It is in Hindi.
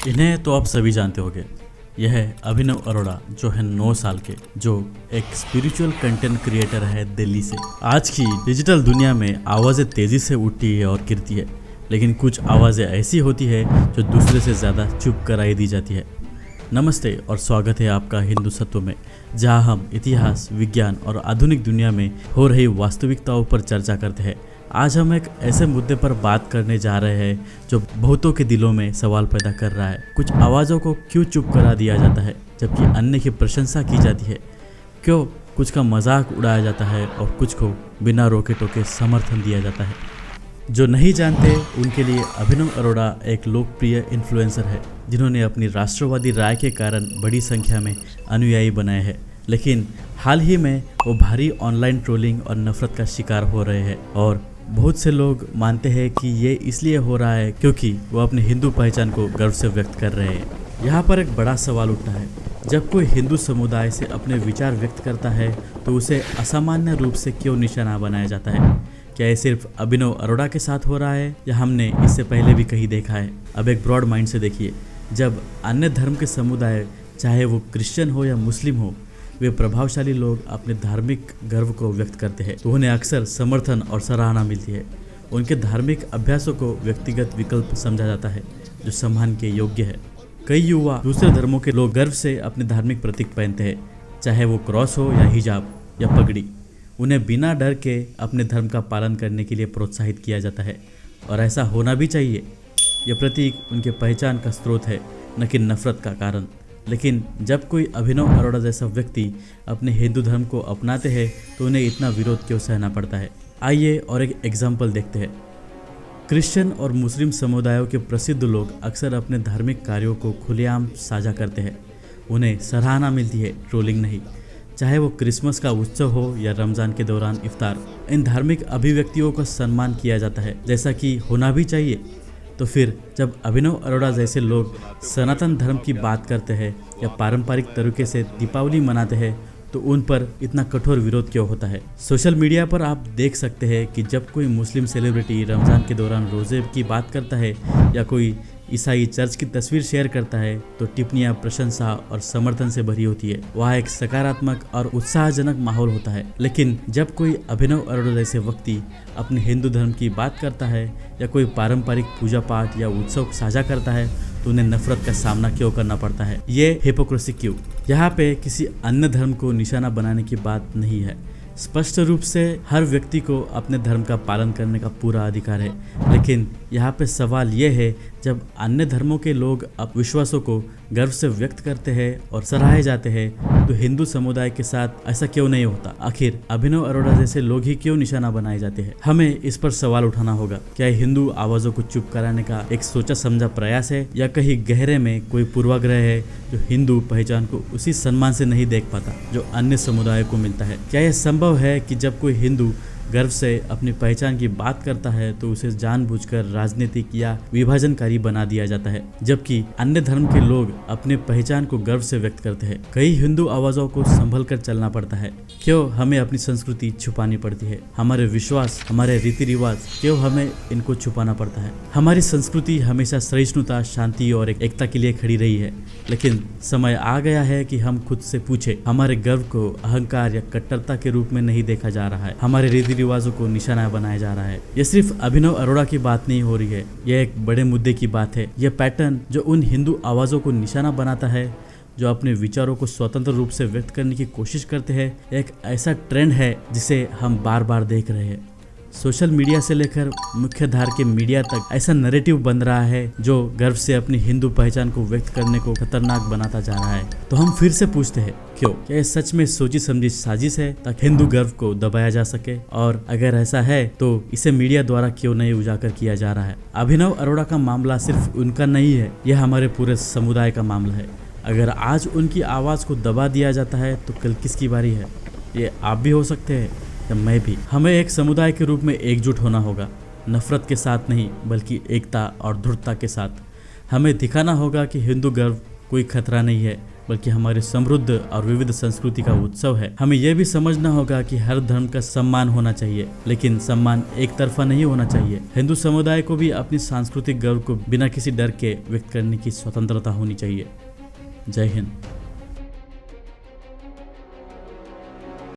इन्हें तो आप सभी जानते होंगे। यह है अभिनव अरोड़ा, जो है 9 साल के, जो एक स्पिरिचुअल कंटेंट क्रिएटर है दिल्ली से। आज की डिजिटल दुनिया में आवाज़ें तेज़ी से उठती है और गिरती है, लेकिन कुछ आवाज़ें ऐसी होती है जो दूसरे से ज़्यादा चुप कराई दी जाती है। नमस्ते और स्वागत है आपका हिंदू सत्व में, जहां हम इतिहास, विज्ञान और आधुनिक दुनिया में हो रही वास्तविकताओं पर चर्चा करते हैं। आज हम एक ऐसे मुद्दे पर बात करने जा रहे हैं जो बहुतों के दिलों में सवाल पैदा कर रहा है। कुछ आवाज़ों को क्यों चुप करा दिया जाता है जबकि अन्य की प्रशंसा की जाती है? क्यों कुछ का मजाक उड़ाया जाता है और कुछ को बिना रोके टोके समर्थन दिया जाता है? जो नहीं जानते उनके लिए अभिनव अरोड़ा एक लोकप्रिय इन्फ्लुएंसर है, जिन्होंने अपनी राष्ट्रवादी राय के कारण बड़ी संख्या में अनुयायी बनाए हैं। लेकिन हाल ही में वो भारी ऑनलाइन ट्रोलिंग और नफरत का शिकार हो रहे हैं, और बहुत से लोग मानते हैं कि ये इसलिए हो रहा है क्योंकि वो अपनी हिंदू पहचान को गर्व से व्यक्त कर रहे हैं। यहाँ पर एक बड़ा सवाल उठता है, जब कोई हिंदू समुदाय से अपने विचार व्यक्त करता है तो उसे असामान्य रूप से क्यों निशाना बनाया जाता है? क्या ये सिर्फ अभिनव अरोड़ा के साथ हो रहा है या हमने इससे पहले भी कहीं देखा है? अब एक ब्रॉड माइंड से देखिए, जब अन्य धर्म के समुदाय, चाहे वो क्रिश्चियन हो या मुस्लिम हो, वे प्रभावशाली लोग अपने धार्मिक गर्व को व्यक्त करते हैं तो उन्हें अक्सर समर्थन और सराहना मिलती है। उनके धार्मिक अभ्यासों को व्यक्तिगत विकल्प समझा जाता है जो सम्मान के योग्य है। कई युवा दूसरे धर्मों के लोग गर्व से अपने धार्मिक प्रतीक पहनते हैं, चाहे वो क्रॉस हो या हिजाब या पगड़ी। उन्हें बिना डर के अपने धर्म का पालन करने के लिए प्रोत्साहित किया जाता है, और ऐसा होना भी चाहिए। यह प्रतीक उनके पहचान का स्रोत है, न कि नफरत का कारण। लेकिन जब कोई अभिनव अरोड़ा जैसा व्यक्ति अपने हिंदू धर्म को अपनाते हैं तो उन्हें इतना विरोध क्यों सहना पड़ता है? आइए और एक एग्जाम्पल देखते हैं। क्रिश्चियन और मुस्लिम समुदायों के प्रसिद्ध लोग अक्सर अपने धार्मिक कार्यों को खुलेआम साझा करते हैं। उन्हें सराहना मिलती है, ट्रोलिंग नहीं। चाहे वो क्रिसमस का उत्सव हो या रमज़ान के दौरान इफ्तार, इन धार्मिक अभिव्यक्तियों का सम्मान किया जाता है, जैसा कि होना भी चाहिए। तो फिर जब अभिनव अरोड़ा जैसे लोग सनातन धर्म की बात करते हैं या पारंपरिक तरीके से दीपावली मनाते हैं तो उन पर इतना कठोर विरोध क्यों होता है? सोशल मीडिया पर आप देख सकते हैं कि जब कोई मुस्लिम सेलिब्रिटी रमज़ान के दौरान रोज़े की बात करता है या कोई ईसाई चर्च की तस्वीर शेयर करता है तो टिप्पणियां प्रशंसा और समर्थन से भरी होती है। वह एक सकारात्मक और उत्साहजनक माहौल होता है। लेकिन जब कोई अभिनव अरोड़ा जैसे व्यक्ति अपने हिंदू धर्म की बात करता है या कोई पारंपरिक पूजा पाठ या उत्सव साझा करता है तो उन्हें नफरत का सामना क्यों करना पड़ता है? ये हिपोक्रेसी क्यों? यहाँ पे किसी अन्य धर्म को निशाना बनाने की बात नहीं है। स्पष्ट रूप से हर व्यक्ति को अपने धर्म का पालन करने का पूरा अधिकार है। लेकिन यहाँ पे सवाल ये है, जब अन्य धर्मों के लोग अपने विश्वासों को गर्व से व्यक्त करते हैं और सराहे जाते हैं तो हिंदू समुदाय के साथ ऐसा क्यों नहीं होता? आखिर अभिनव अरोड़ा जैसे लोग ही क्यों निशाना बनाए जाते हैं? हमें इस पर सवाल उठाना होगा। क्या हिंदू आवाज़ों को चुप कराने का एक सोचा समझा प्रयास है, या कहीं गहरे में कोई पूर्वाग्रह है जो हिंदू पहचान को उसी सम्मान से नहीं देख पाता जो अन्य समुदायों को मिलता है? क्या यह संभव है कि जब कोई हिंदू गर्व से अपनी पहचान की बात करता है तो उसे जानबूझकर राजनीतिक या विभाजनकारी बना दिया जाता है, जबकि अन्य धर्म के लोग अपने पहचान को गर्व से व्यक्त करते हैं? कई हिंदू आवाज़ों को संभल कर चलना पड़ता है। क्यों हमें अपनी संस्कृति छुपानी पड़ती है? हमारे विश्वास, हमारे रीति रिवाज, क्यों हमें इनको छुपाना पड़ता है? हमारी संस्कृति हमेशा सहिष्णुता, शांति और एकता के लिए खड़ी रही है, लेकिन समय आ गया है कि हम खुद से पूछे, हमारे गर्व को अहंकार या कट्टरता के रूप में नहीं देखा जा रहा है, हमारे रीति रिवाजों को निशाना बनाया जा रहा है। यह सिर्फ अभिनव अरोड़ा की बात नहीं हो रही है, यह एक बड़े मुद्दे की बात है। यह पैटर्न जो उन हिंदू आवाज़ों को निशाना बनाता है जो अपने विचारों को स्वतंत्र रूप से व्यक्त करने की कोशिश करते हैं, एक ऐसा ट्रेंड है जिसे हम बार बार देख रहे हैं। सोशल मीडिया से लेकर मुख्य धार के मीडिया तक ऐसा नैरेटिव बन रहा है जो गर्व से अपनी हिंदू पहचान को व्यक्त करने को खतरनाक बनाता जा रहा है। तो हम फिर से पूछते हैं, क्यों? क्या यह सच में सोची समझी साजिश है ताकि हिंदू गर्व को दबाया जा सके? और अगर ऐसा है तो इसे मीडिया द्वारा क्यों नहीं उजागर किया जा रहा है? अभिनव अरोड़ा का मामला सिर्फ उनका नहीं है, यह हमारे पूरे समुदाय का मामला है। अगर आज उनकी आवाज़ को दबा दिया जाता है तो कल किसकी बारी है? ये आप भी हो सकते हैं या मैं भी। हमें एक समुदाय के रूप में एकजुट होना होगा, नफरत के साथ नहीं बल्कि एकता और दृढ़ता के साथ। हमें दिखाना होगा कि हिंदू गर्व कोई खतरा नहीं है, बल्कि हमारे समृद्ध और विविध संस्कृति का उत्सव है। हमें यह भी समझना होगा कि हर धर्म का सम्मान होना चाहिए, लेकिन सम्मान एक तरफा नहीं होना चाहिए। हिंदू समुदाय को भी अपनी सांस्कृतिक गर्व को बिना किसी डर के व्यक्त करने की स्वतंत्रता होनी चाहिए। जय हिंद।